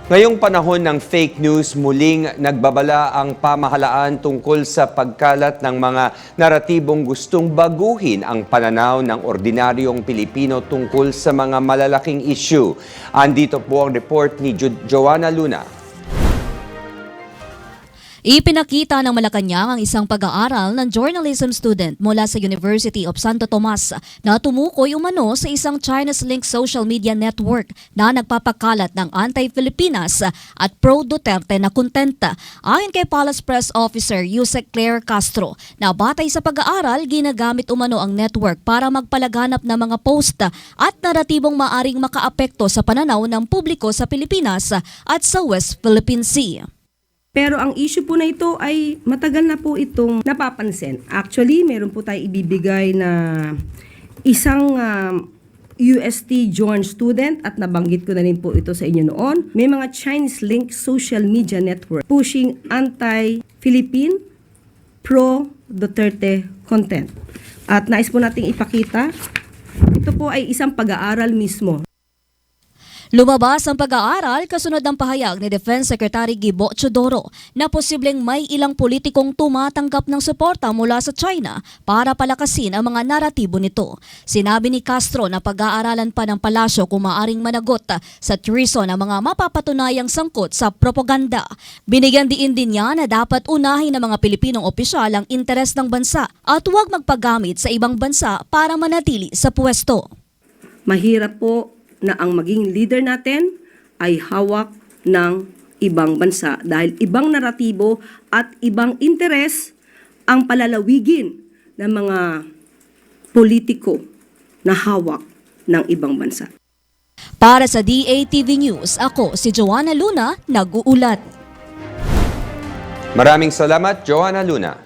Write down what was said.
Ngayong panahon ng fake news, muling nagbabala ang pamahalaan tungkol sa pagkalat ng mga naratibong gustong baguhin ang pananaw ng ordinaryong Pilipino tungkol sa mga malalaking issue. Andito po ang report ni Joanna Luna. Ipinakita ng Malacanang ang isang pag-aaral ng journalism student mula sa University of Santo Tomas na tumukoy umano sa isang Chinese-linked social media network na nagpapakalat ng anti-Filipinas at pro-Duterte na content. Ayon kay Palace Press Officer Yusek Claire Castro, na batay sa pag-aaral, ginagamit umano ang network para magpalaganap ng mga post at naratibong maaring makaapekto sa pananaw ng publiko sa Pilipinas at sa West Philippine Sea. Pero ang issue po na ito ay matagal na po itong napapansin. Actually, meron po tayo ibibigay na isang UST joint student at nabanggit ko na rin po ito sa inyo noon. May mga Chinese-linked social media network pushing anti-Philippine, pro-Duterte content. At nais po nating ipakita, ito po ay isang pag-aaral mismo. Lumabas ang pag-aaral kasunod ng pahayag ni Defense Secretary Gibo Chodoro na posibleng may ilang politikong tumatanggap ng suporta mula sa China para palakasin ang mga naratibo nito. Sinabi ni Castro na pag-aaralan pa ng palasyo kung maaring managot sa treason ang mga mapapatunayang sangkot sa propaganda. Binigyan diin din niya na dapat unahin ng mga Pilipinong opisyal ang interes ng bansa at huwag magpagamit sa ibang bansa para manatili sa pwesto. Mahirap po na ang maging leader natin ay hawak ng ibang bansa dahil ibang naratibo at ibang interes ang palalawigin ng mga politiko na hawak ng ibang bansa. Para sa DATV News, ako si Joanna Luna, nag-uulat. Maraming salamat, Joanna Luna.